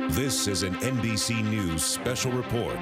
This is an NBC News special report.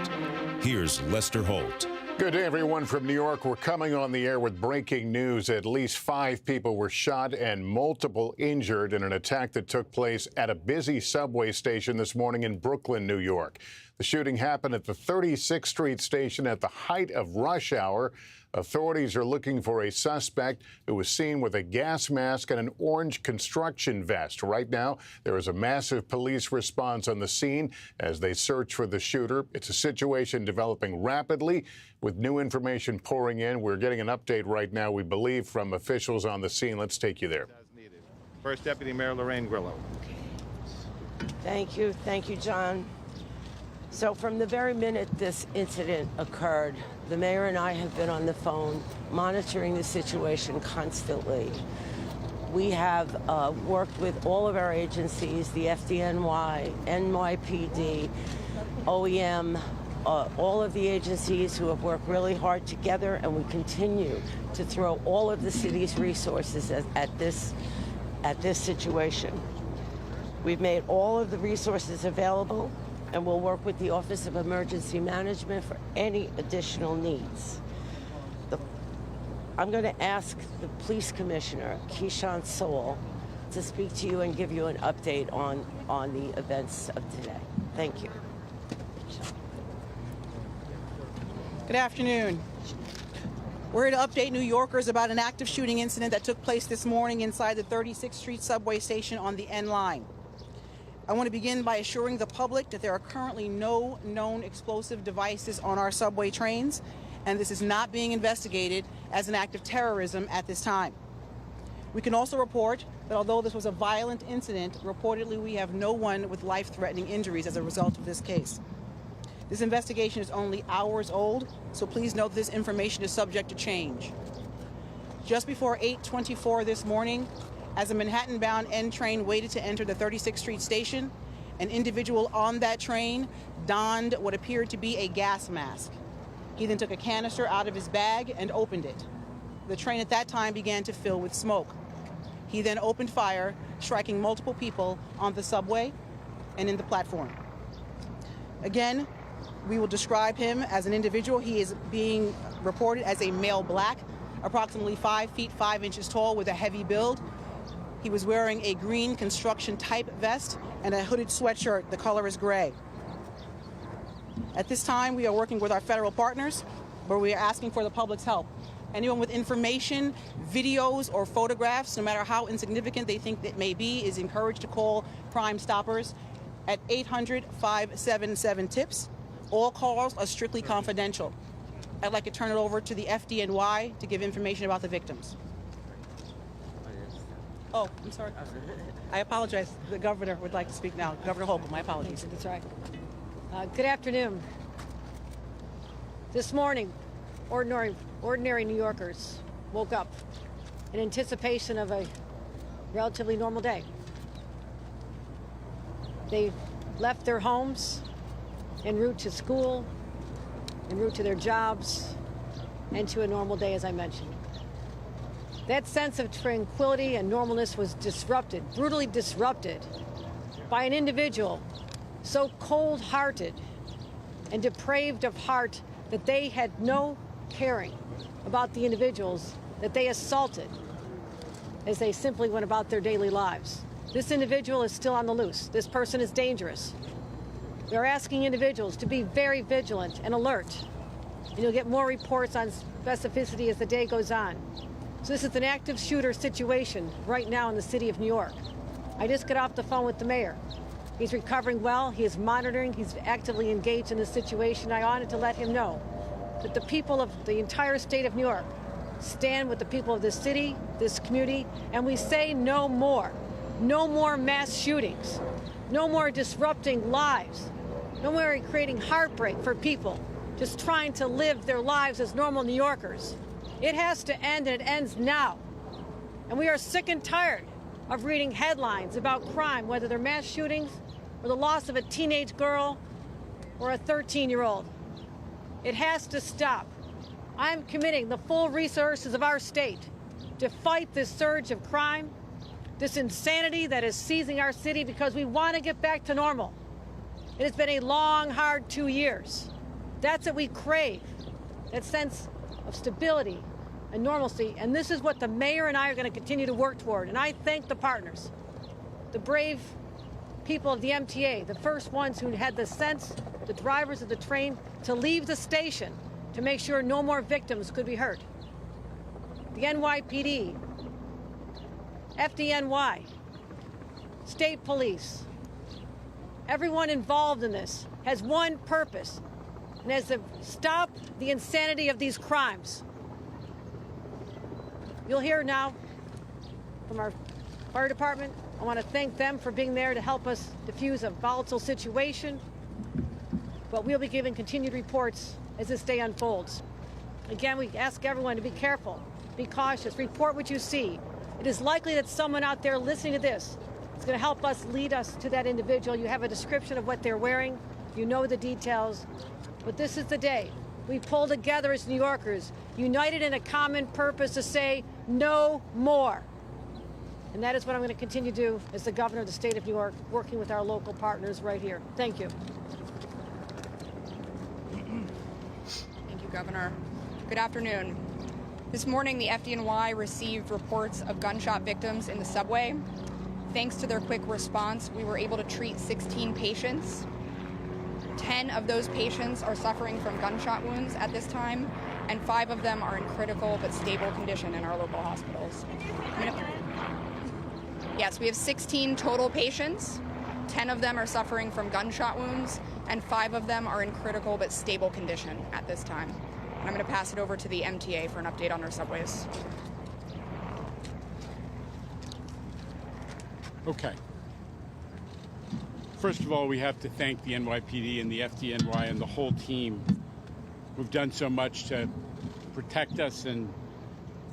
Here's Lester Holt. Good day, everyone from New York. We're coming on the air with breaking news. At least 5 people were shot and multiple injured in an attack that took place at a busy subway station this morning in Brooklyn, New York. The shooting happened at the 36th Street station at the height of rush hour. Authorities are looking for a suspect who was seen with a gas mask and an orange construction vest. Right now, there is a massive police response on the scene as they search for the shooter. It's a situation developing rapidly with new information pouring in. We're getting an update right now, we believe, from officials on the scene. Let's take you there. First Deputy Mayor Lorraine Grillo. Thank you, John. So from the very minute this incident occurred, the mayor and I have been on the phone monitoring the situation constantly. We have worked with all of our agencies, the FDNY, NYPD, OEM, all of the agencies who have worked really hard together, and we continue to throw all of the city's resources at this situation. We've made all of the resources available, and we'll work with the Office of Emergency Management for any additional needs. I'm going to ask the Police Commissioner, Keyshawn Sewell, to speak to you and give you an update on the events of today. Thank you. Good afternoon. We're here to update New Yorkers about an active shooting incident that took place this morning inside the 36th Street subway station on the N line. I want to begin by assuring the public that there are currently no known explosive devices on our subway trains, and this is not being investigated as an act of terrorism at this time. We can also report that although this was a violent incident, reportedly we have no one with life-threatening injuries as a result of this case. This investigation is only hours old, so please note this information is subject to change. Just before 8:24 this morning, as a Manhattan-bound N train waited to enter the 36th Street station, an individual on that train donned what appeared to be a gas mask. He then took a canister out of his bag and opened it. The train at that time began to fill with smoke. He then opened fire, striking multiple people on the subway and in the platform. Again, we will describe him as an individual. He is being reported as a male black, approximately 5 feet 5 inches tall with a heavy build. He was wearing a green construction type vest and a hooded sweatshirt. The color is gray. At this time, we are working with our federal partners, where we are asking for the public's help. Anyone with information, videos, or photographs, no matter how insignificant they think it may be, is encouraged to call Crime Stoppers at 800-577-TIPS. All calls are strictly confidential. I'd like to turn it over to the FDNY to give information about the victims. Oh, I'm sorry. I apologize. The governor would like to speak now. Governor Hochul, my apologies. That's right. Good afternoon. This morning, ordinary New Yorkers woke up in anticipation of a relatively normal day. They left their homes en route to school, en route to their jobs, and to a normal day, as I mentioned. That sense of tranquility and normalness was disrupted, brutally disrupted, by an individual so cold-hearted and depraved of heart that they had no caring about the individuals that they assaulted as they simply went about their daily lives. This individual is still on the loose. This person is dangerous. We are asking individuals to be very vigilant and alert, and you'll get more reports on specificity as the day goes on. So this is an active shooter situation right now in the city of New York. I just got off the phone with the mayor. He's recovering well, he is monitoring, he's actively engaged in the situation. I wanted to let him know that the people of the entire state of New York stand with the people of this city, this community, and we say no more. No more mass shootings. No more disrupting lives. No more creating heartbreak for people just trying to live their lives as normal New Yorkers. It has to end, and it ends now. And we are sick and tired of reading headlines about crime, whether they're mass shootings or the loss of a teenage girl or a 13-year-old. It has to stop. I'm committing the full resources of our state to fight this surge of crime, this insanity that is seizing our city, because we want to get back to normal. It has been a long, hard 2 years. That's what we crave, that sense of stability and normalcy. And this is what the mayor and I are going to continue to work toward. And I thank the partners, the brave people of the MTA, the first ones who had the sense, the drivers of the train, to leave the station to make sure no more victims could be hurt. The NYPD, FDNY, state police, everyone involved in this has one purpose, and that's to stop the insanity of these crimes. You'll hear now from our fire department. I want to thank them for being there to help us diffuse a volatile situation, but we'll be giving continued reports as this day unfolds. Again, we ask everyone to be careful, be cautious, report what you see. It is likely that someone out there listening to this is going to help us lead us to that individual. You have a description of what they're wearing. You know the details. But this is the day we pull together as New Yorkers, united in a common purpose to say no more. And that is what I'm going to continue to do as the governor of the state of New York, working with our local partners right here. Thank you. Thank you, Governor. Good afternoon. This morning, the FDNY received reports of gunshot victims in the subway. Thanks to their quick response, we were able to treat 16 patients. 10 of those patients are suffering from gunshot wounds at this time, and 5 of them are in critical but stable condition in our local hospitals. Yes, we have 16 total patients. 10 of them are suffering from gunshot wounds, and 5 of them are in critical but stable condition at this time. And I'm going to pass it over to the MTA for an update on our subways. Okay. First of all, we have to thank the NYPD and the FDNY and the whole team who've done so much to protect us and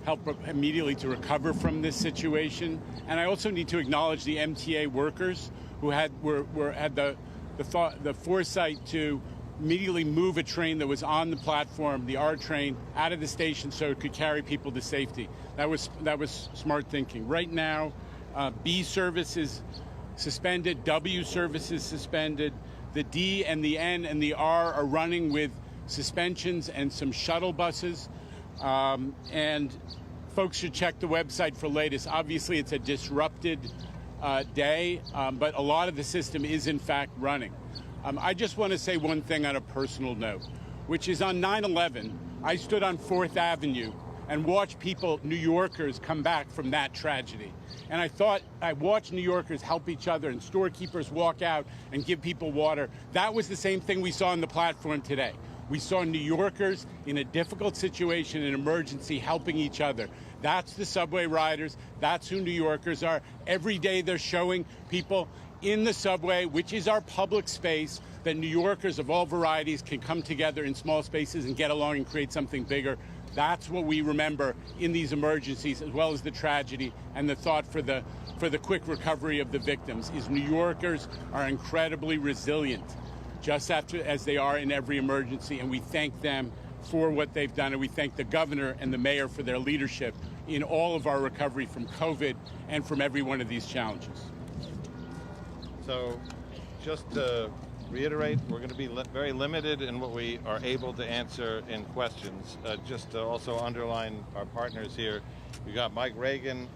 help immediately to recover from this situation. And I also need to acknowledge the MTA workers who had the foresight to immediately move a train that was on the platform, the R train, out of the station so it could carry people to safety. That was smart thinking. Right now, B service is suspended, W service is suspended. The D and the N and the R are running with suspensions and some shuttle buses. And folks should check the website for latest. Obviously, it's a disrupted day, but a lot of the system is in fact running. I just want to say one thing on a personal note, which is on 9/11, I stood on 4th Avenue and watched people, New Yorkers, come back from that tragedy. And I watched New Yorkers help each other and storekeepers walk out and give people water. That was the same thing we saw on the platform today. We saw New Yorkers in a difficult situation, an emergency, helping each other. That's the subway riders. That's who New Yorkers are. Every day they're showing people in the subway, which is our public space, that New Yorkers of all varieties can come together in small spaces and get along and create something bigger. That's what we remember in these emergencies, as well as the tragedy and the thought for the quick recovery of the victims, is New Yorkers are incredibly resilient, just as they are in every emergency, and we thank them for what they've done, and we thank the governor and the mayor for their leadership in all of our recovery from COVID and from every one of these challenges. So just to reiterate, we're going to be very limited in what we are able to answer in questions. Just to also underline our partners here, we got Mike Regan.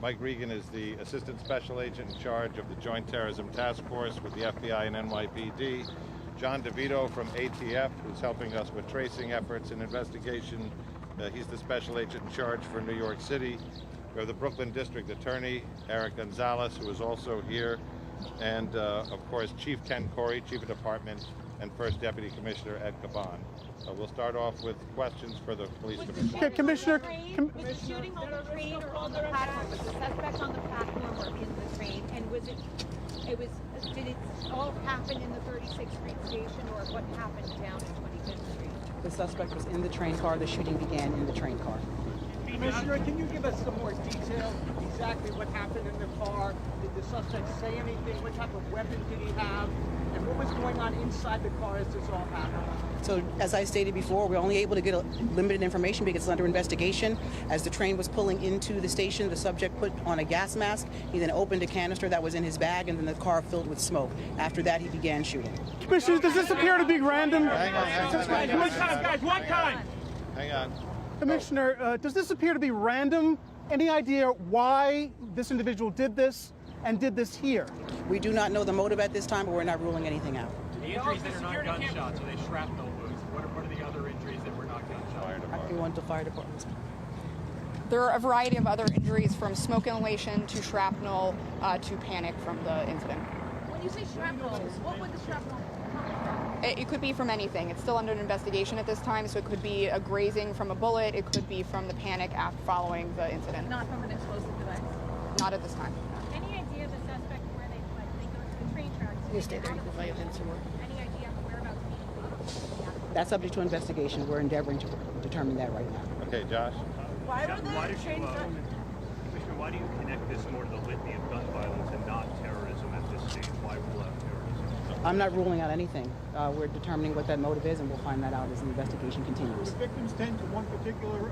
Mike Regan is the Assistant Special Agent in charge of the Joint Terrorism Task Force with the FBI and NYPD. John DeVito from ATF, who's helping us with tracing efforts and investigation. He's the Special Agent in charge for New York City. We have the Brooklyn District Attorney, Eric Gonzalez, who is also here. And, of course, Chief Ken Corey, Chief of Department, and First Deputy Commissioner Ed Caban. We'll start off with questions for the police commissioner. Okay, Commissioner. Was the shooting on the train or on the platform? Was the suspect on the platform or in the train? And did it all happen in the 36th Street station, or what happened down at 25th Street? The suspect was in the train car. The shooting began in the train car. Commissioner, can you give us some more detail? Exactly what happened in the car? Did the suspect say anything? What type of weapon did he have? And what was going on inside the car as this all happened? So, as I stated before, we're only able to get limited information because it's under investigation. As the train was pulling into the station, the subject put on a gas mask. He then opened a canister that was in his bag, and then the car filled with smoke. After that, he began shooting. Commissioner, does this appear to be random? Hang on. One time. Hang on. Commissioner, does this appear to be random? Any idea why this individual did this and did this here? We do not know the motive at this time, but we're not ruling anything out. The injuries that are not gunshots, are they shrapnel wounds? What are the other injuries that were not gunshots? We want the fire department. There are a variety of other injuries, from smoke inhalation to shrapnel to panic from the incident. When you say shrapnel, what would the shrapnel? It could be from anything. It's still under an investigation at this time, so it could be a grazing from a bullet. It could be from the panic following the incident. Not from an explosive device? Not at this time. Any idea of the suspect where they go to the train tracks? You stay there, you can play with some more. Any idea of whereabouts being? That's subject to investigation. We're endeavoring to determine that right now. Okay, Josh. Why were the trains not? Commissioner, why do you connect this more to the litany of gun violence and not terrorism at this stage? Why rule out terrorism? I'm not ruling out anything. We're determining what that motive is, and we'll find that out as the investigation continues. The victims tend to one particular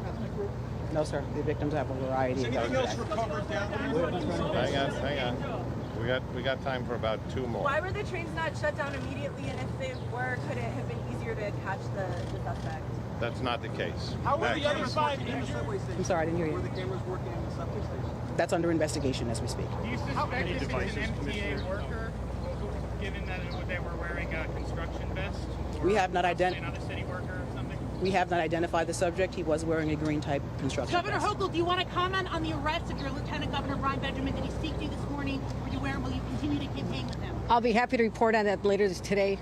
ethnic group? No, sir. The victims have a variety. Anything else recovered down there? Hang on. We got time for about two more. Why were the trains not shut down immediately? And if they were, could it have been easier to catch the suspect? That's not the case. How were the other 5 injured? I'm sorry, I didn't hear you. Were the cameras working in the subway station? That's under investigation as we speak. Do you suspect this is an MTA worker, given that they were wearing a construction vest? We have not Another city worker or something? We have not identified the subject. He was wearing a green type construction Governor vest. Hochul, do you want to comment on the arrest of your Lieutenant Governor Brian Benjamin? Did he speak to you this morning? Were you aware? Will you continue to campaign with him? I'll be happy to report on that later today.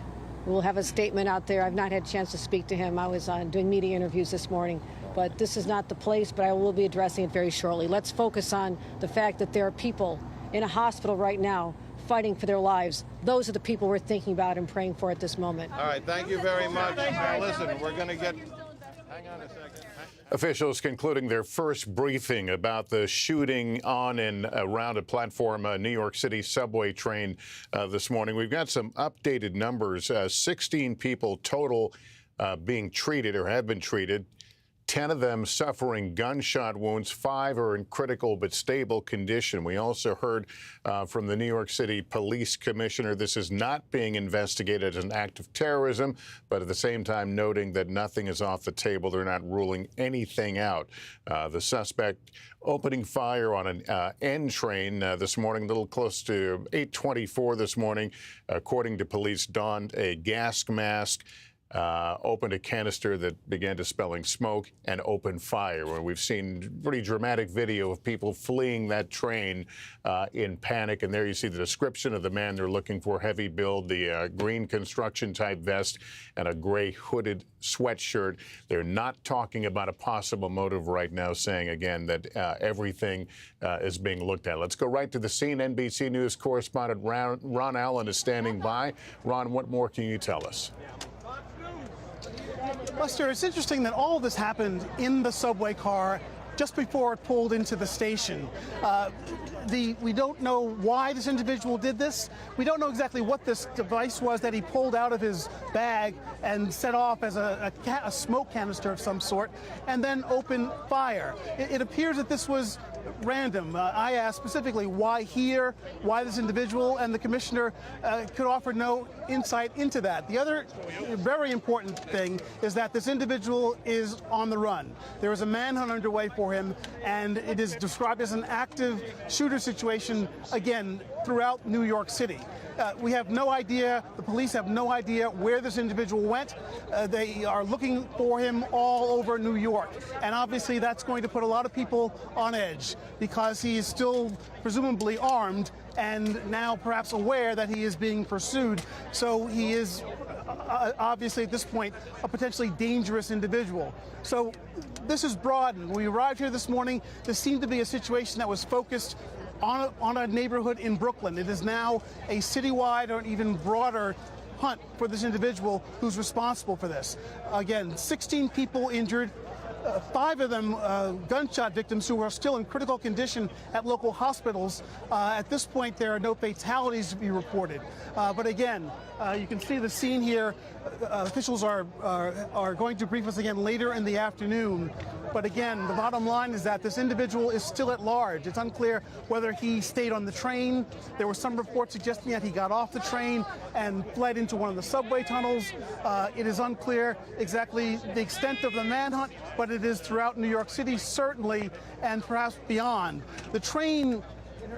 We'll have a statement out there. I've not had a chance to speak to him. I was doing media interviews this morning, but this is not the place, but I will be addressing it very shortly. Let's focus on the fact that there are people in a hospital right now fighting for their lives. Those are the people we're thinking about and praying for at this moment. All right, thank you very much. Now listen, we're going to get... Hang on a second. Officials concluding their first briefing about the shooting on and around a platform, New York City subway train this morning. We've got some updated numbers. 16 people total being treated or have been treated. 10 of them suffering gunshot wounds. 5 are in critical but stable condition. We also heard from the New York City Police Commissioner this is not being investigated as an act of terrorism, but at the same time noting that nothing is off the table. They're not ruling anything out. The suspect opening fire on an N train this morning, a little close to 8:24 this morning, according to police, donned a gas mask, opened a canister that began dispelling smoke, and opened fire. We've seen pretty dramatic video of people fleeing that train in panic. And there you see the description of the man they're looking for: heavy build, the green construction type vest, and a gray hooded sweatshirt. They're not talking about a possible motive right now, saying again that everything is being looked at. Let's go right to the scene. NBC News correspondent Ron Allen is standing by. Ron, what more can you tell us? Buster, it's interesting that all of this happened in the subway car just before it pulled into the station. We don't know why this individual did this. We don't know exactly what this device was that he pulled out of his bag and set off as a smoke canister of some sort, and then opened fire. It appears that this was random. I asked specifically why here, why this individual, and the commissioner could offer no insight into that. The other very important thing is that this individual is on the run. There is a manhunt underway for him, and it is described as an active shooter situation, again, throughout New York City. We have no idea, the police have no idea where this individual went. They are looking for him all over New York. And obviously that's going to put a lot of people on edge because he is still presumably armed and now perhaps aware that he is being pursued. So he is obviously at this point a potentially dangerous individual. So this is broadened. When we arrived here this morning, this seemed to be a situation that was focused on a neighborhood in Brooklyn. It is now a citywide or an even broader hunt for this individual who's responsible for this. Again, 16 people injured, 5 of them gunshot victims who are still in critical condition at local hospitals. At this point, there are no fatalities to be reported. But again, you can see the scene here. Officials are going to brief us again later in the afternoon. But again, the bottom line is that this individual is still at large. It's unclear whether he stayed on the train. There were some reports suggesting that he got off the train and fled into one of the subway tunnels. It is unclear exactly the extent of the manhunt, but it is throughout New York City, certainly, and perhaps beyond. The train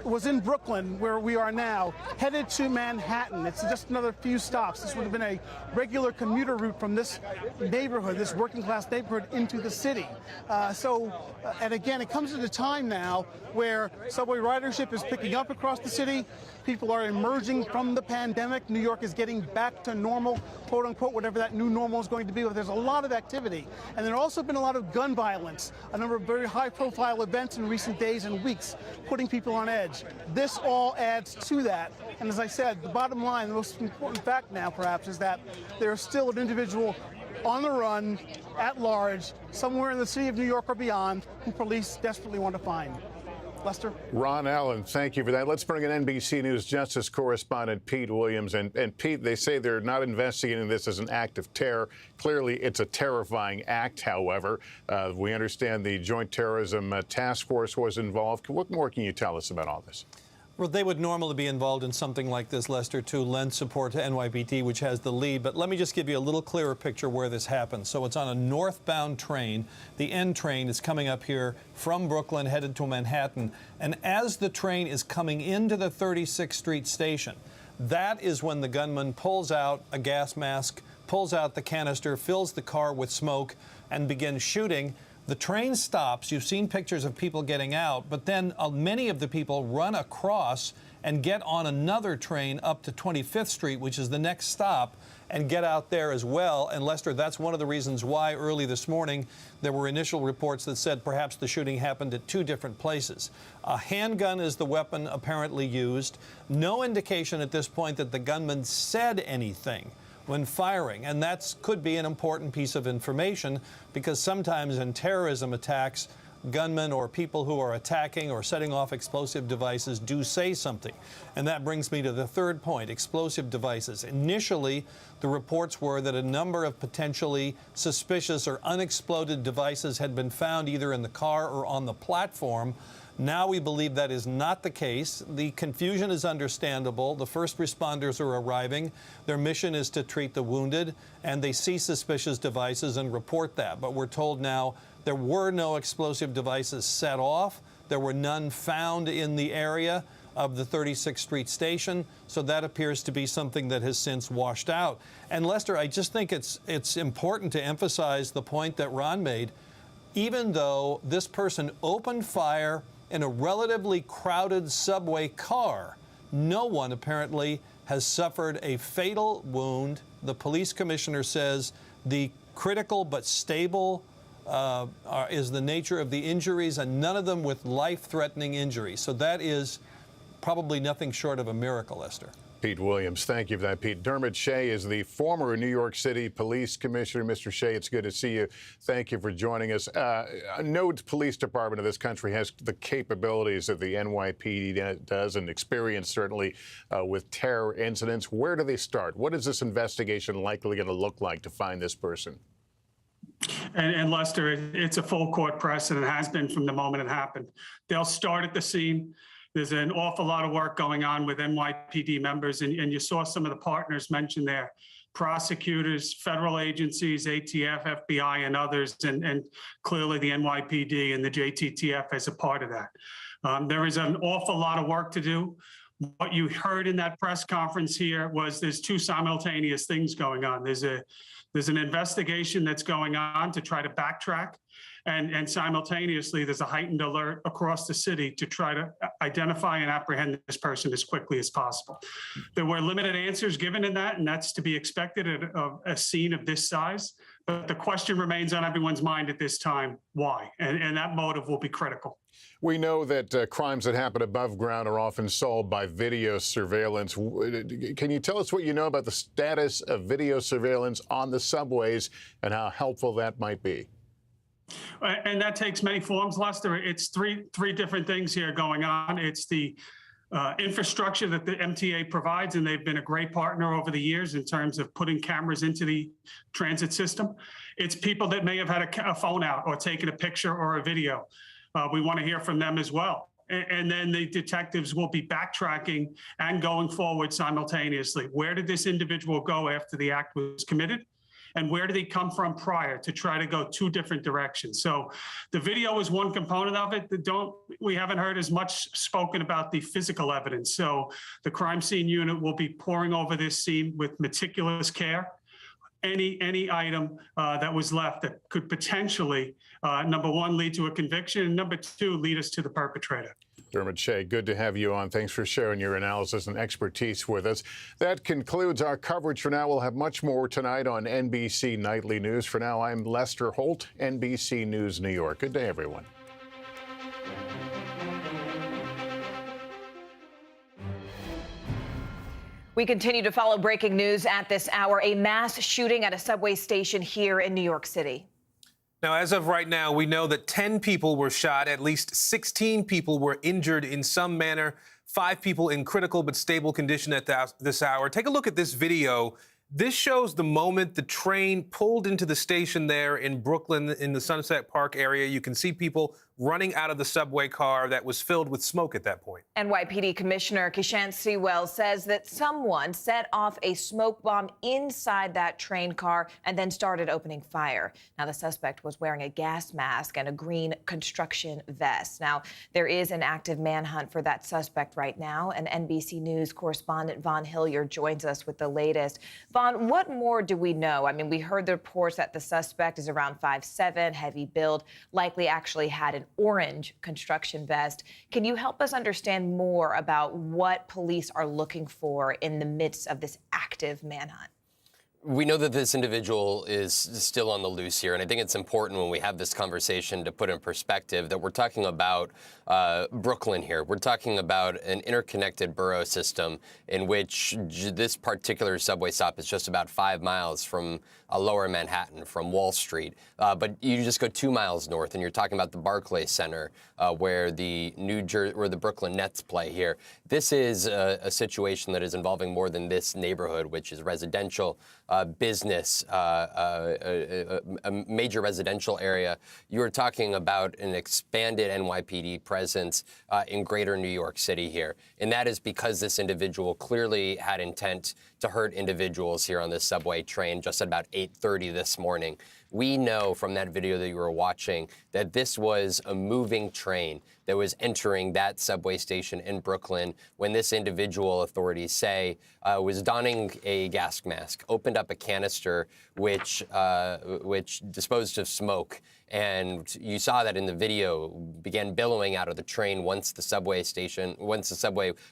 was in Brooklyn, where we are now, headed to Manhattan. It's just another few stops. This would have been a regular commuter route from this neighborhood, this working class neighborhood, into the city. And again, it comes at a time now where subway ridership is picking up across the city. People are emerging from the pandemic. New York is getting back to normal, quote unquote, whatever that new normal is going to be. But there's a lot of activity. And there also been a lot of gun violence, a number of very high profile events in recent days and weeks, putting people on edge. This all adds to that. And as I said, the bottom line, the most important fact now perhaps, is that there is still an individual on the run, at large, somewhere in the city of New York or beyond, who police desperately want to find. Lester? Ron Allen, thank you for that. Let's bring in NBC News Justice correspondent Pete Williams. And Pete, they say they're not investigating this as an act of terror. Clearly, it's a terrifying act, however. We understand the Joint Terrorism Task Force was involved. What more can you tell us about all this? Well, they would normally be involved in something like this, Lester, to lend support to NYPD, which has the lead. But let me just give you a little clearer picture where this happened. So it's on a northbound train. The N train is coming up here from Brooklyn, headed to Manhattan. And as the train is coming into the 36th Street station, that is when the gunman pulls out a gas mask, pulls out the canister, fills the car with smoke, and begins shooting. The train stops. You've seen pictures of people getting out, but then many of the people run across and get on another train up to 25th Street, which is the next stop, and get out there as well. And Lester, that's one of the reasons why early this morning there were initial reports that said perhaps the shooting happened at 2 different places. A handgun is the weapon apparently used. No indication at this point that the gunman said anything when firing, and that could be an important piece of information, because sometimes in terrorism attacks, gunmen or people who are attacking or setting off explosive devices do say something. And that brings me to the third point, explosive devices. Initially, the reports were that a number of potentially suspicious or unexploded devices had been found either in the car or on the platform. Now we believe that is not the case. The confusion is understandable. The first responders are arriving. Their mission is to treat the wounded, and they see suspicious devices and report that. But we're told now there were no explosive devices set off. There were none found in the area of the 36th Street station, so that appears to be something that has since washed out. And Lester, I just think it's important to emphasize the point that Ron made. Even though this person opened fire in a relatively crowded subway car, no one apparently has suffered a fatal wound. The police commissioner says the critical but stable is the nature of the injuries, and none of them with life-threatening injuries. So that is probably nothing short of a miracle, Lester. Pete Williams, thank you for that, Pete. Dermot Shea is the former New York City Police Commissioner. Mr. Shea, it's good to see you. Thank you for joining us. No police department of this country has the capabilities that the NYPD does, and experience certainly with terror incidents. Where do they start? What is this investigation likely going to look like to find this person? And Lester, it's a full court press, and it has been from the moment it happened. They'll start at the scene. There's an awful lot of work going on with NYPD members, and you saw some of the partners mentioned there: prosecutors, federal agencies, ATF, FBI, and others, and clearly the NYPD and the JTTF as a part of that. There is an awful lot of work to do. What you heard in that press conference here was there's 2 simultaneous things going on. There's an investigation that's going on to try to backtrack, and simultaneously there's a heightened alert across the city to try to identify and apprehend this person as quickly as possible. There were limited answers given in that, and that's to be expected at a scene of this size. But the question remains on everyone's mind at this time: why? And that motive will be critical. We know that crimes that happen above ground are often solved by video surveillance. Can you tell us what you know about the status of video surveillance on the subways and how helpful that might be? And that takes many forms, Lester. It's three different things here going on. It's the infrastructure that the MTA provides, and they've been a great partner over the years in terms of putting cameras into the transit system. It's people that may have had a phone out or taken a picture or a video. We want to hear from them as well. And then the detectives will be backtracking and going forward simultaneously. Where did this individual go after the act was committed? And where did he come from prior, to try to go two different directions? So the video is one component of it. We haven't heard as much spoken about the physical evidence. So the crime scene unit will be poring over this scene with meticulous care. Any item that was left that could potentially, number one, lead to a conviction, and number two, lead us to the perpetrator. Dermot Shea, good to have you on. Thanks for sharing your analysis and expertise with us. That concludes our coverage for now. We'll have much more tonight on NBC Nightly News. For now, I'm Lester Holt, NBC News New York. Good day, everyone. We continue to follow breaking news at this hour. A mass shooting at a subway station here in New York City. Now, as of right now, we know that 10 people were shot. At least 16 people were injured in some manner. 5 people in critical but stable condition at this hour. Take a look at this video. This shows the moment the train pulled into the station there in Brooklyn in the Sunset Park area. You can see people running out of the subway car that was filled with smoke at that point. NYPD Commissioner Keishann Sewell says that someone set off a smoke bomb inside that train car and then started opening fire. Now, the suspect was wearing a gas mask and a green construction vest. Now, there is an active manhunt for that suspect right now, and NBC News correspondent Vaughn Hilliard joins us with the latest. Vaughn, what more do we know? I mean, we heard the reports that the suspect is around 5'7", heavy build, likely actually had an orange construction vest. Can you help us understand more about what police are looking for in the midst of this active manhunt? We know that this individual is still on the loose here, and I think it's important when we have this conversation to put in perspective that we're talking about Brooklyn here. We're talking about an interconnected borough system in which this particular subway stop is just about 5 miles from lower Manhattan, from Wall Street. But you just go 2 miles north, and you're talking about the Barclays Center, where the Brooklyn Nets play here. This is a situation that is involving more than this neighborhood, which is residential, business, a major residential area. You are talking about an expanded NYPD presence in greater New York City here. And that is because this individual clearly had intent to hurt individuals here on this subway train just at about 8:30 this morning. We know from that video that you were watching that this was a moving train that was entering that subway station in Brooklyn when this individual, authorities say, was donning a gas mask, opened up a canister which disposed of smoke. And you saw that in the video, began billowing out of the train once the subway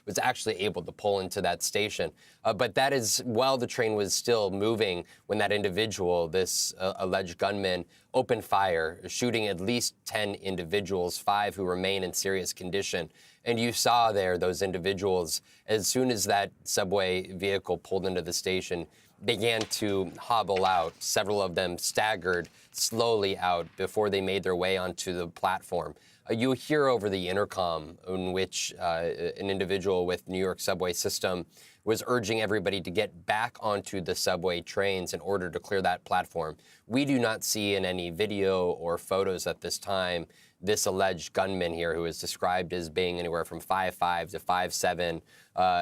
was actually able to pull into that station. But that is while the train was still moving when that individual, this alleged gunman, opened fire, shooting at least 10 individuals, 5 who remain in serious condition. And you saw there those individuals, as soon as that subway vehicle pulled into the station, began to hobble out. Several of them staggered slowly out before they made their way onto the platform. You hear over the intercom in which an individual with New York subway system was urging everybody to get back onto the subway trains in order to clear that platform. We do not see in any video or photos at this time this alleged gunman here, who is described as being anywhere from 5'5" to 5'7",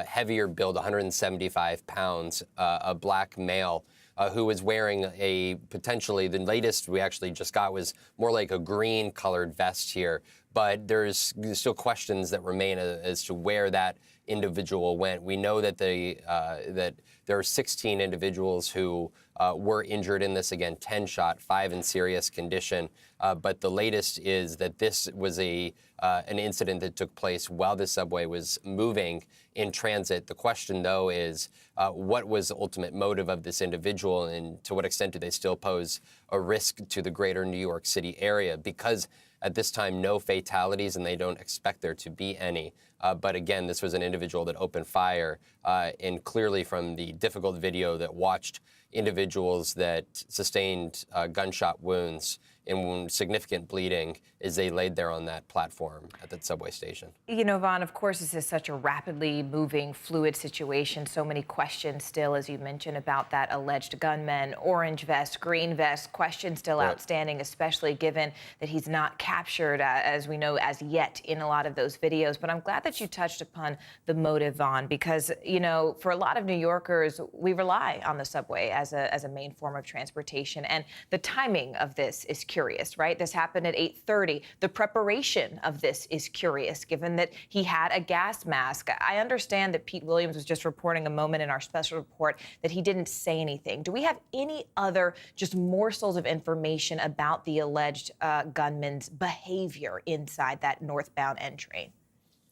heavier build, 175 pounds, a black male, who was wearing a potentially, the latest we actually just got was more like a green colored vest here. But there's still questions that remain as to where that individual went. We know that that there are 16 individuals who were injured in this. Again, 10 shot, 5 in serious condition. But the latest is that this was an incident that took place while the subway was moving in transit. The question, though, is what was the ultimate motive of this individual, and to what extent do they still pose a risk to the greater New York City area? Because at this time, no fatalities, and they don't expect there to be any. But again, this was an individual that opened fire, and clearly from the difficult video that watched individuals that sustained gunshot wounds and significant bleeding as they laid there on that platform at that subway station. You know, Vaughn, of course, this is such a rapidly moving, fluid situation. So many questions still, as you mentioned, about that alleged gunman, orange vest, green vest, questions still outstanding, especially given that he's not captured, as we know, as yet in a lot of those videos. But I'm glad that you touched upon the motive, Vaughn, because, you know, for a lot of New Yorkers, we rely on the subway as a main form of transportation. And the timing of this is curious, right? This happened at 8:30. The preparation of this is curious, given that he had a gas mask. I understand that Pete Williams was just reporting a moment in our special report that he didn't say anything. Do we have any other just morsels of information about the alleged gunman's behavior inside that northbound N train?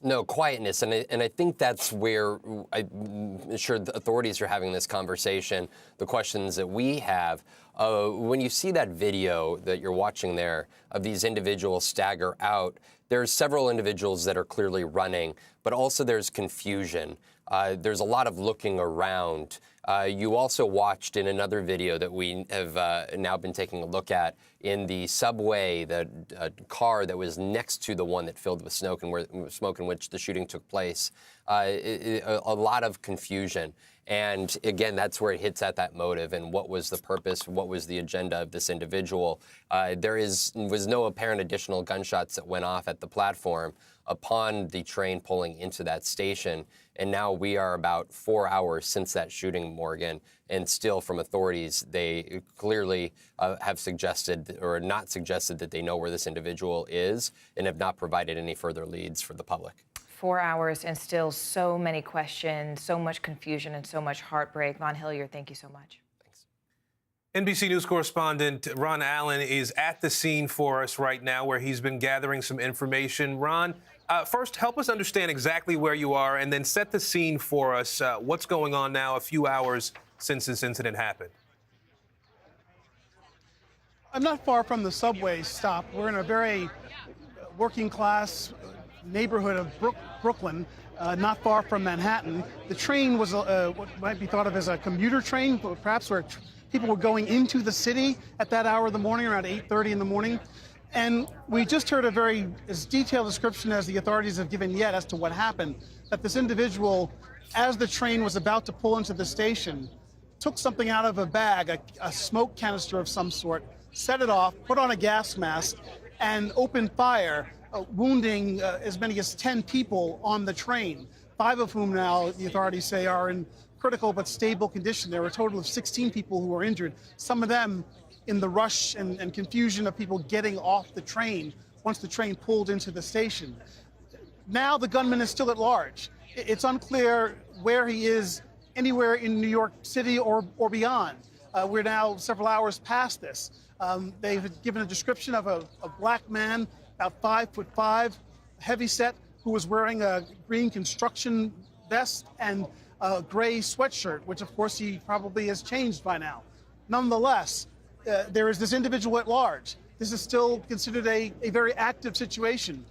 No, quietness. And I think that's where I'm sure the authorities are having this conversation, the questions that we have. When you see that video that you're watching there of these individuals stagger out, there's several individuals that are clearly running, but also there's confusion. There's a lot of looking around. You also watched in another video that we have now been taking a look at in the subway, the car that was next to the one that filled with smoke in which the shooting took place. A lot of confusion. And again, that's where it hits at that motive and what was the purpose, what was the agenda of this individual. There was no apparent additional gunshots that went off at the platform upon the train pulling into that station. And now we are about 4 hours since that shooting, Morgan, and still from authorities, they clearly have suggested or not suggested that they know where this individual is and have not provided any further leads for the public. 4 hours and still so many questions, so much confusion and so much heartbreak. Von Hillier, thank you so much. NBC News correspondent Ron Allen is at the scene for us right now where he's been gathering some information. Ron, first, help us understand exactly where you are and then set the scene for us. What's going on now a few hours since this incident happened? I'm not far from the subway stop. We're in a very working class neighborhood of Brooklyn, not far from Manhattan. The train was what might be thought of as a commuter train, perhaps where people were going into the city at that hour of the morning, around 8:30 in the morning. And we just heard a very as detailed description as the authorities have given yet as to what happened, that this individual, as the train was about to pull into the station, took something out of a bag, a smoke canister of some sort, set it off, put on a gas mask, and opened fire, wounding as many as 10 people on the train, 5 of whom now, the authorities say, are in critical but stable condition. There were a total of 16 people who were injured, some of them in the rush and confusion of people getting off the train once the train pulled into the station. Now the gunman is still at large. It's unclear where he is anywhere in New York City or beyond. We're now several hours past this. They've given a description of a black man, about 5'5", heavyset, who was wearing a green construction vest and a gray sweatshirt, which of course he probably has changed by now. Nonetheless, there is this individual at large. This is still considered a very active situation.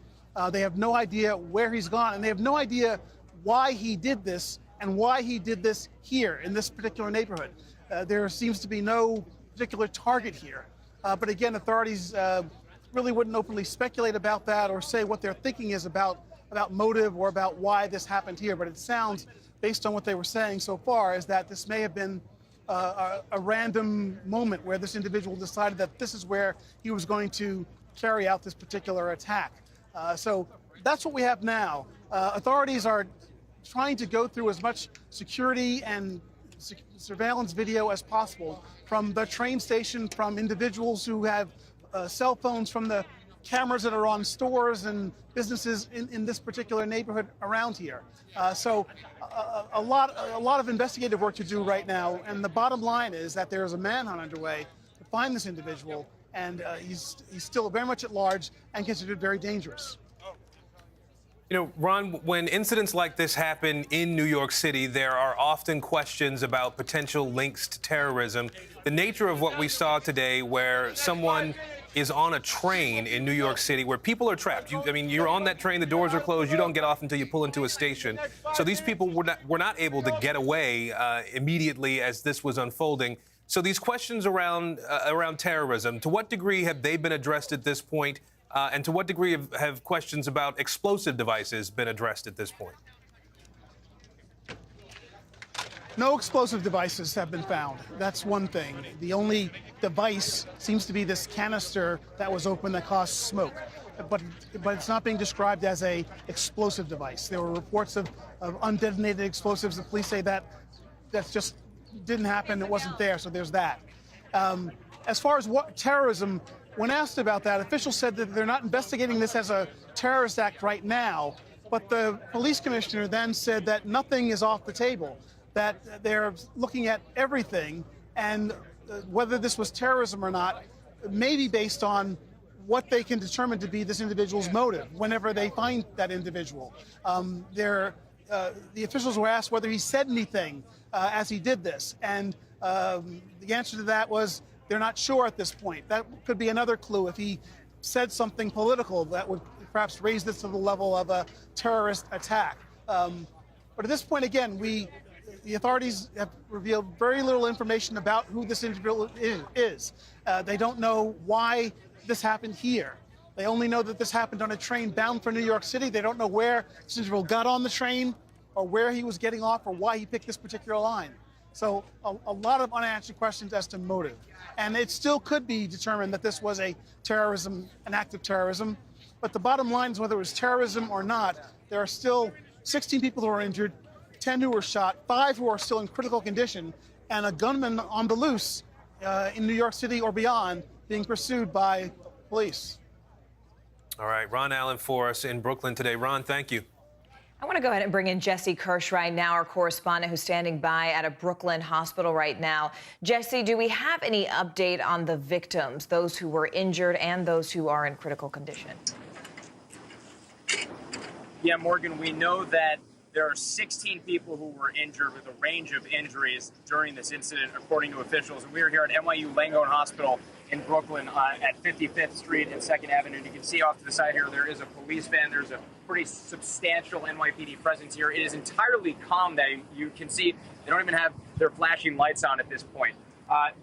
They have no idea where he's gone, and they have no idea why he did this and why he did this here in this particular neighborhood. There seems to be no particular target here. But again, authorities really wouldn't openly speculate about that or say what their thinking is about motive or about why this happened here. But it sounds, based on what they were saying so far, is that this may have been a random moment where this individual decided that this is where he was going to carry out this particular attack. So that's what we have now. Authorities are trying to go through as much security and surveillance video as possible from the train station, from individuals who have cell phones, from the cameras that are on stores and businesses in this particular neighborhood around here. So a lot of investigative work to do right now, and the bottom line is that there is a manhunt underway to find this individual, and he's still very much at large and considered very dangerous. You know, Ron, when incidents like this happen in New York City, there are often questions about potential links to terrorism. The nature of what we saw today, where someone is on a train in New York City where people are trapped. You're on that train, the doors are closed, you don't get off until you pull into a station. So these people were not able to get away immediately as this was unfolding. So these questions around terrorism, to what degree have they been addressed at this point? And to what degree have questions about explosive devices been addressed at this point? No explosive devices have been found. That's one thing. The only device seems to be this canister that was open that caused smoke. But it's not being described as a explosive device. There were reports of undetonated explosives. The police say that just didn't happen. It wasn't there. So there's that. As far as what terrorism, when asked about that, officials said that they're not investigating this as a terrorist act right now. But the police commissioner then said that nothing is off the table, that they're looking at everything, and whether this was terrorism or not may be based on what they can determine to be this individual's motive whenever they find that individual. The officials were asked whether he said anything as he did this, and the answer to that was they're not sure at this point. That could be another clue if he said something political that would perhaps raise this to the level of a terrorist attack. But at this point, again, the authorities have revealed very little information about who this individual is. They don't know why this happened here. They only know that this happened on a train bound for New York City. They don't know where this individual got on the train or where he was getting off or why he picked this particular line. So a lot of unanswered questions as to motive. And it still could be determined that this was an act of terrorism. But the bottom line is whether it was terrorism or not, there are still 16 people who are injured, 10 who were shot, 5 who are still in critical condition, and a gunman on the loose in New York City or beyond being pursued by police. All right, Ron Allen for us in Brooklyn today. Ron, thank you. I want to go ahead and bring in Jesse Kirsch right now, our correspondent who's standing by at a Brooklyn hospital right now. Jesse, do we have any update on the victims, those who were injured and those who are in critical condition? Yeah, Morgan, we know that there are 16 people who were injured with a range of injuries during this incident, according to officials. And we are here at NYU Langone Hospital in Brooklyn at 55th Street and 2nd Avenue. And you can see off to the side here, there is a police van. There's a pretty substantial NYPD presence here. It is entirely calm. That you can see they don't even have their flashing lights on at this point.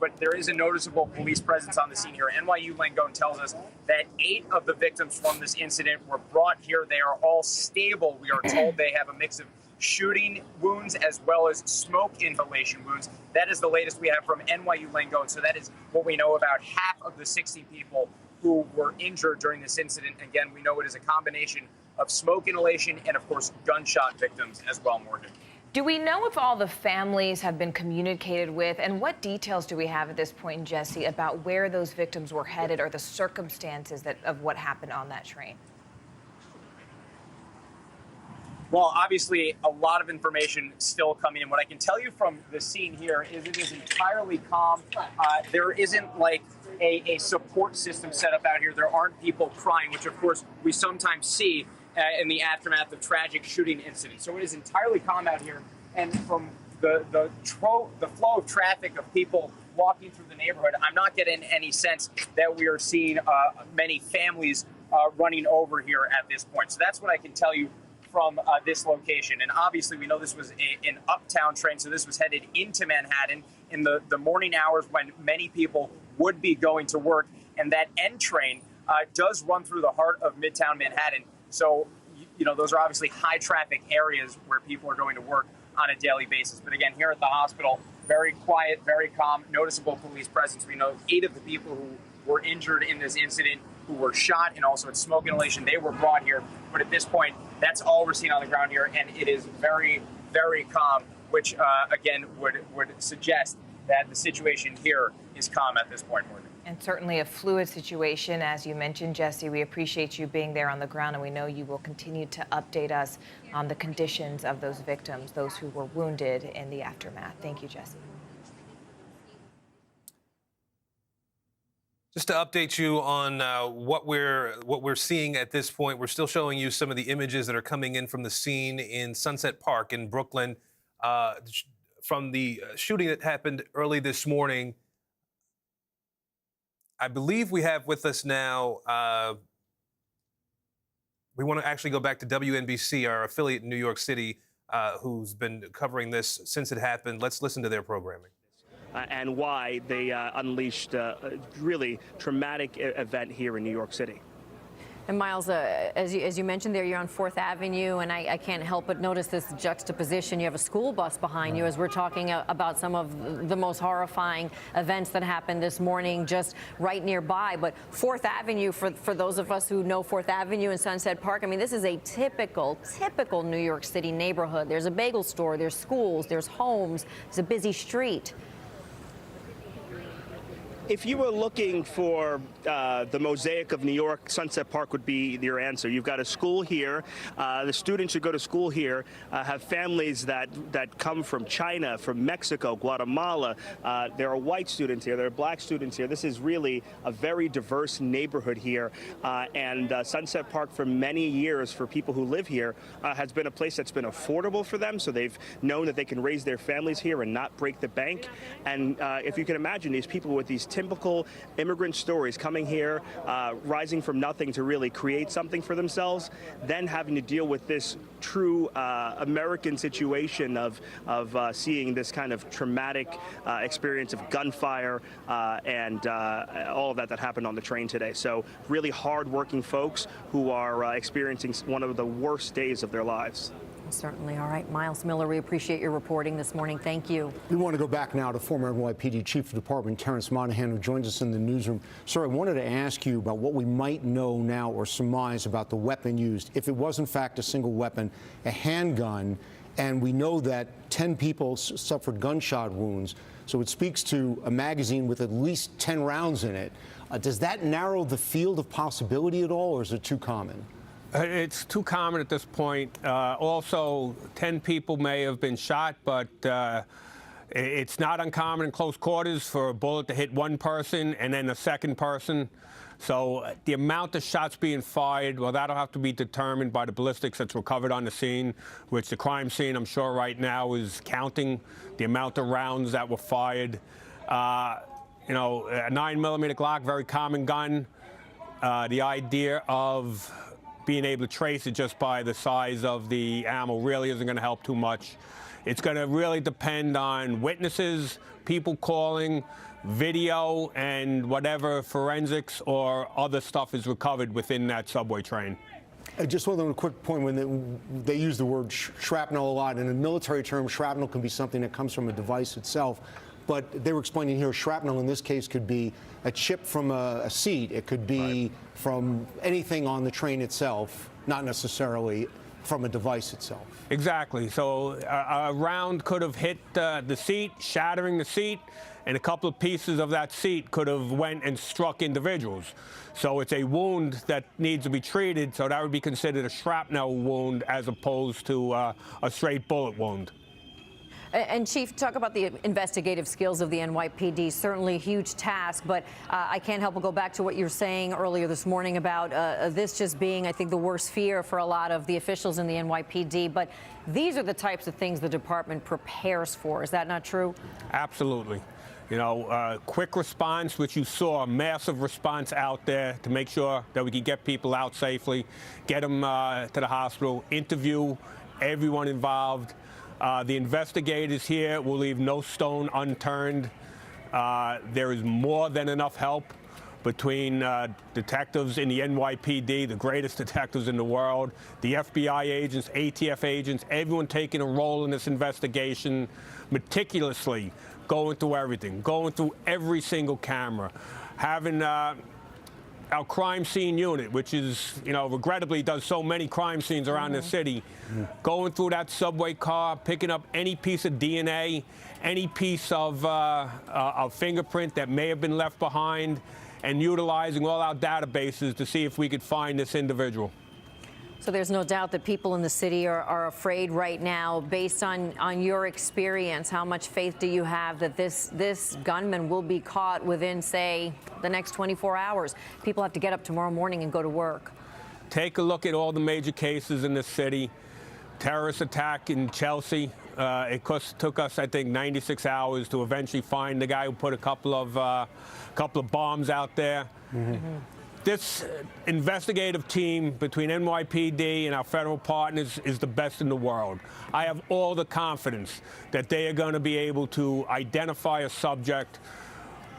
But there is a noticeable police presence on the scene here. NYU Langone tells us that 8 of the victims from this incident were brought here. They are all stable. We are told they have a mix of shooting wounds as well as smoke inhalation wounds. That is the latest we have from NYU Langone. So that is what we know about half of the 60 people who were injured during this incident. Again, we know it is a combination of smoke inhalation and, of course, gunshot victims as well, Morgan. Do we know if all the families have been communicated with, and what details do we have at this point, Jesse, about where those victims were headed or the circumstances of what happened on that train? Well, obviously, a lot of information still coming in. What I can tell you from the scene here is it is entirely calm. There isn't like a support system set up out here. There aren't people crying, which, of course, we sometimes see in the aftermath of tragic shooting incidents. So it is entirely calm out here. And from the flow of traffic of people walking through the neighborhood, I'm not getting any sense that we are seeing many families running over here at this point. So that's what I can tell you from this location. And obviously, we know this was an uptown train, so this was headed into Manhattan in the morning hours when many people would be going to work. And that N train does run through the heart of Midtown Manhattan. So, you know, those are obviously high traffic areas where people are going to work on a daily basis. But again, here at the hospital, very quiet, very calm, noticeable police presence. We know 8 of the people who were injured in this incident, who were shot and also had smoke inhalation, they were brought here. But at this point, that's all we're seeing on the ground here. And it is very, very calm, which, again, would suggest that the situation here is calm at this point, Morgan. And certainly a fluid situation, as you mentioned, Jesse. We appreciate you being there on the ground, and we know you will continue to update us on the conditions of those victims, those who were wounded in the aftermath. Thank you, Jesse. Just to update you on what we're seeing at this point, we're still showing you some of the images that are coming in from the scene in Sunset Park in Brooklyn from the shooting that happened early this morning. I believe we have with us now, we want to actually go back to WNBC, our affiliate in New York City, who's been covering this since it happened. Let's listen to their programming. and why they unleashed a really traumatic event here in New York City. And Miles, as you mentioned there, you're on 4th Avenue, and I can't help but notice this juxtaposition. You have a school bus behind you as we're talking about some of the most horrifying events that happened this morning just right nearby. But 4th Avenue, for those of us who know 4th Avenue and Sunset Park, I mean, this is a typical New York City neighborhood. There's a bagel store, there's schools, there's homes, there's a busy street. If you were looking for the mosaic of New York, Sunset Park would be your answer. You've got a school here. The students who go to school here have families that come from China, from Mexico, Guatemala. There are white students here. There are black students here. This is really a very diverse neighborhood here. And Sunset Park, for many years, for people who live here, has been a place that's been affordable for them. So they've known that they can raise their families here and not break the bank. And if you can imagine these people with these typical immigrant stories coming here, rising from nothing to really create something for themselves, then having to deal with this true American situation of seeing this kind of traumatic experience of gunfire and all of that happened on the train today. So really hard-working folks who are experiencing one of the worst days of their lives. Certainly. All right, Miles Miller, we appreciate your reporting this morning. Thank you. We want to go back now to former NYPD Chief of Department Terrence Manhunt, who joins us in the newsroom. Sir, I wanted to ask you about what we might know now or surmise about the weapon used. If it was, in fact, a single weapon, a handgun, and we know that 10 people suffered gunshot wounds, so it speaks to a magazine with at least 10 rounds in it. Does that narrow the field of possibility at all, or is it too common? It's too common at this point. Also, 10 people may have been shot, but it's not uncommon in close quarters for a bullet to hit one person and then a second person. So the amount of shots being fired, well, that'll have to be determined by the ballistics that's recovered on the scene, which the crime scene, I'm sure right now, is counting the amount of rounds that were fired. You know, a 9mm Glock, very common gun. The idea of being able to trace it just by the size of the ammo really isn't going to help too much. It's going to really depend on witnesses, people calling, video, and whatever forensics or other stuff is recovered within that subway train. Just one other quick point. When they use the word shrapnel a lot, in a military term, shrapnel can be something that comes from a device itself. But they were explaining here, shrapnel in this case could be a chip from a seat. It could be from anything on the train itself, not necessarily from a device itself. Exactly. So a round could have hit the seat, shattering the seat, and a couple of pieces of that seat could have went and struck individuals. So it's a wound that needs to be treated, so that would be considered a shrapnel wound as opposed to a straight bullet wound. And Chief, talk about the investigative skills of the NYPD. Certainly a huge task, but I can't help but go back to what you were saying earlier this morning about this just being, I think, the worst fear for a lot of the officials in the NYPD. But these are the types of things the department prepares for. Is that not true? Absolutely. You know, quick response, which you saw, a massive response out there to make sure that we could get people out safely, get them to the hospital, interview everyone involved. The investigators here will leave no stone unturned. There is more than enough help between detectives in the NYPD, the greatest detectives in the world, the FBI agents, ATF agents, everyone taking a role in this investigation meticulously, going through everything, going through every single camera, having our crime scene unit, which is, you know, regrettably does so many crime scenes around the city, going through that subway car, picking up any piece of DNA, any piece of fingerprint that may have been left behind, and utilizing all our databases to see if we could find this individual. So there's no doubt that people in the city are afraid right now. Based on your experience, how much faith do you have that this gunman will be caught within, say, the next 24 hours? People have to get up tomorrow morning and go to work. Take a look at all the major cases in this city. Terrorist attack in Chelsea. It took us, I think, 96 hours to eventually find the guy who put a couple of bombs out there. This investigative team between NYPD and our federal partners is the best in the world. I have all the confidence that they are going to be able to identify a subject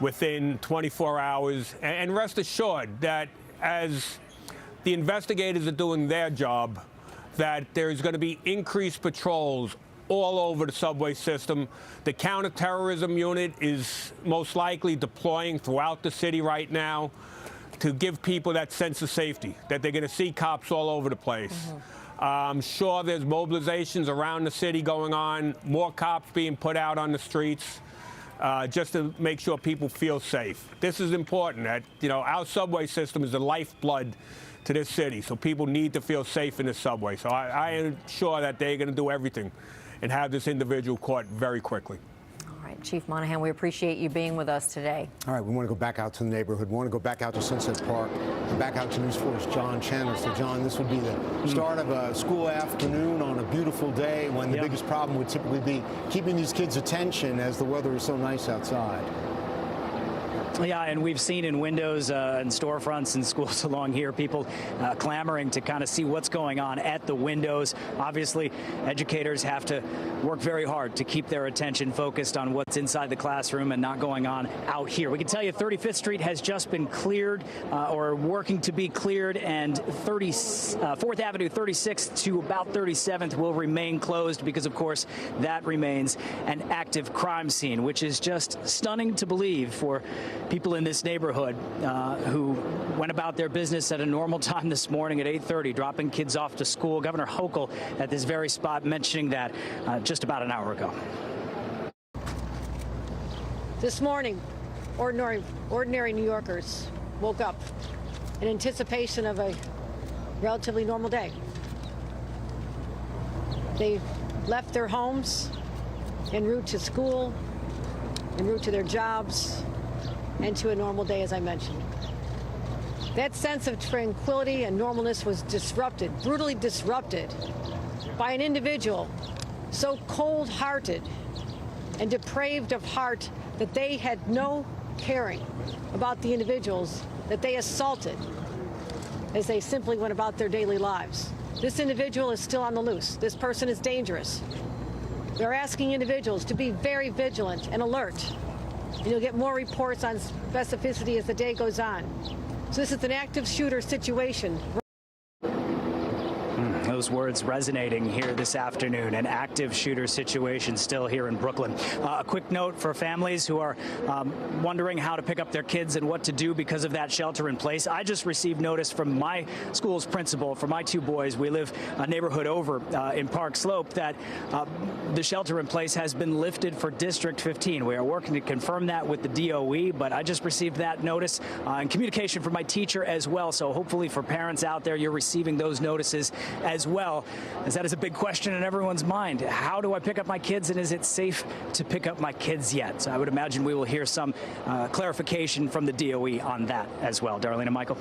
within 24 hours. And rest assured that as the investigators are doing their job, that there is going to be increased patrols all over the subway system. The counterterrorism unit is most likely deploying throughout the city right now to give people that sense of safety, that they're going to see cops all over the place. I'm sure there's mobilizations around the city going on, more cops being put out on the streets, just to make sure people feel safe. This is important. That, you know, our subway system is the lifeblood to this city, so people need to feel safe in the subway. So I am sure that they're going to do everything and have this individual caught very quickly. All right, Chief Monahan, we appreciate you being with us today. All right, we want to go back out to the neighborhood. We want to go back out to Sunset Park and back out to News 4's John Chandler. So, John, this would be the start of a school afternoon on a beautiful day when the biggest problem would typically be keeping these kids' attention as the weather is so nice outside. Yeah, and we've seen in windows and storefronts and schools along here, people clamoring to kind of see what's going on at the windows. Obviously, educators have to work very hard to keep their attention focused on what's inside the classroom and not going on out here. We can tell you 35th Street has just been cleared or working to be cleared, and 4th Avenue, 36th to about 37th will remain closed because, of course, that remains an active crime scene, which is just stunning to believe for people in this neighborhood who went about their business at a normal time this morning at 8:30, dropping kids off to school. Governor Hochul at this very spot mentioning that just about an hour ago. This morning, ordinary New Yorkers woke up in anticipation of a relatively normal day. They left their homes en route to school, en route to their jobs, and to a normal day, as I mentioned. That sense of tranquility and normalness was disrupted, brutally disrupted, by an individual so cold-hearted and depraved of heart that they had no caring about the individuals that they assaulted as they simply went about their daily lives. This individual is still on the loose. This person is dangerous. They're asking individuals to be very vigilant and alert. And you'll get more reports on specificity as the day goes on. So this is an active shooter situation. Those words resonating here this afternoon. An active shooter situation still here in Brooklyn. A quick note for families who are wondering how to pick up their kids and what to do because of that shelter in place. I just received notice from my school's principal for my two boys. We live a neighborhood over in Park Slope that the shelter in place has been lifted for District 15. We are working to confirm that with the DOE, but I just received that notice and communication from my teacher as well. So hopefully for parents out there, you're receiving those notices as well, as that is a big question in everyone's mind. How do I pick up my kids, and is it safe to pick up my kids yet? So I would imagine we will hear some clarification from the DOE on that as well. Darlene and Michael.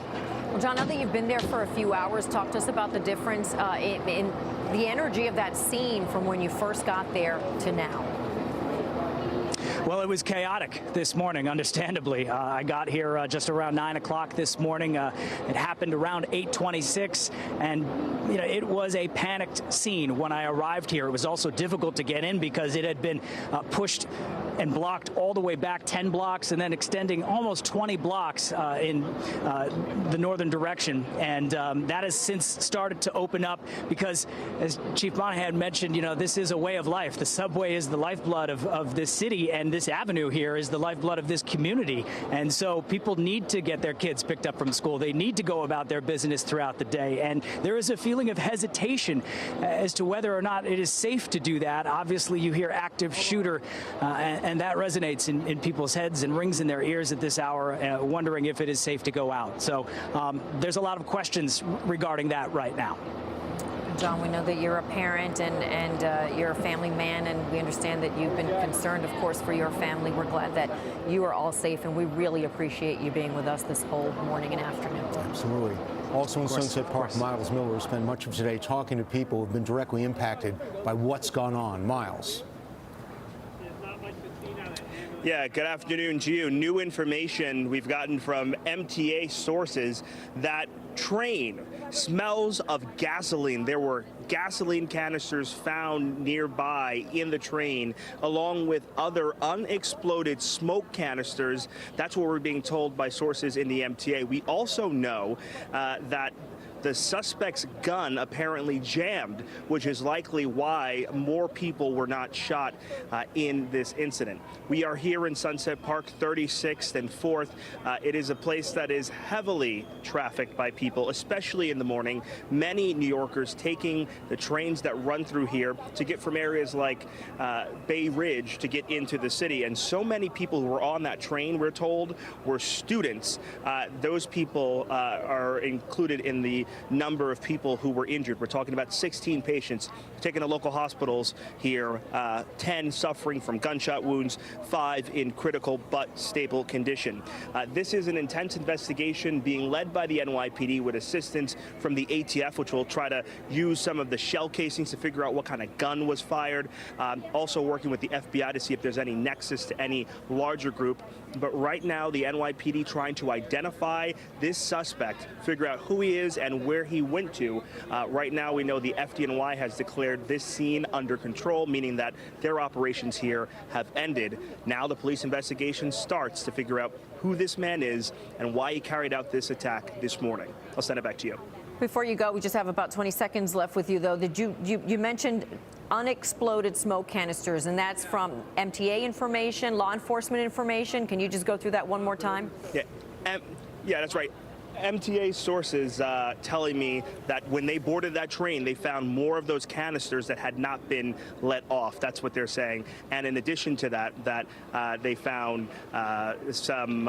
Well, John, now that you've been there for a few hours, talk to us about the difference in the energy of that scene from when you first got there to now. Well, it was chaotic this morning, understandably. I got here just around 9 o'clock this morning. It happened around 8:26, and you know, it was a panicked scene when I arrived here. It was also difficult to get in because it had been pushed and blocked all the way back 10 blocks and then extending almost 20 blocks in the northern direction. And that has since started to open up because, as Chief Monahan mentioned, you know, this is a way of life. The subway is the lifeblood of this city, and this avenue here is the lifeblood of this community. And so people need to get their kids picked up from school. They need to go about their business throughout the day. And there is a feeling of hesitation as to whether or not it is safe to do that. Obviously, you hear active shooter, and that resonates in people's heads and rings in their ears at this hour, wondering if it is safe to go out. So there's a lot of questions regarding that right now. John, we know that you're a parent and you're a family man, and we understand that you've been concerned, of course, for your family. We're glad that you are all safe, and we really appreciate you being with us this whole morning and afternoon. Absolutely. Also in Sunset Park, Miles Miller spent much of today talking to people who have been directly impacted by what's gone on. Miles. Yeah, good afternoon to you. New information we've gotten from MTA sources that train smells of gasoline. There were gasoline canisters found nearby in the train, along with other unexploded smoke canisters. That's what we're being told by sources in the MTA. We also know that the suspect's gun apparently jammed, which is likely why more people were not shot in this incident. We are here in Sunset Park, 36th and 4th. It is a place that is heavily trafficked by people, especially in the morning. Many New Yorkers taking the trains that run through here to get from areas like Bay Ridge to get into the city. And so many people who were on that train, we're told, were students. Those people are included in the number of people who were injured. We're talking about 16 patients taken to local hospitals here, 10 suffering from gunshot wounds, 5 in critical but stable condition. This is an intense investigation being led by the NYPD with assistance from the ATF, which will try to use some of the shell casings to figure out what kind of gun was fired. Also working with the FBI to see if there's any nexus to any larger group. But right now, the NYPD trying to identify this suspect, figure out who he is and where he went to. Right now, we know the FDNY has declared this scene under control, meaning that their operations here have ended. Now the police investigation starts to figure out who this man is and why he carried out this attack this morning. I'll send it back to you. Before you go, we just have about 20 seconds left with you, though. Did you mentioned unexploded smoke canisters, and that's from MTA information, law enforcement information. Can you just go through that one more time? Yeah, that's right. MTA sources telling me that when they boarded that train, they found more of those canisters that had not been let off. That's what they're saying. And in addition to that, they found some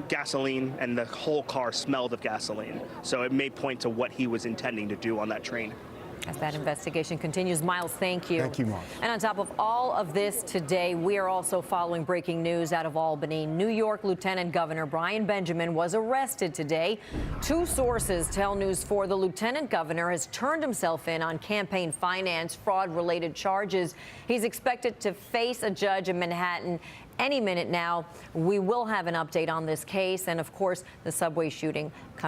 gasoline, and the whole car smelled of gasoline. So it may point to what he was intending to do on that train. As that investigation continues, Miles, thank you. Thank you, Miles. And on top of all of this today, we are also following breaking news out of Albany. New York Lieutenant Governor Brian Benjamin was arrested today. 2 sources tell News 4 the Lieutenant Governor has turned himself in on campaign finance fraud-related charges. He's expected to face a judge in Manhattan any minute now. We will have an update on this case and, of course, the subway shooting coming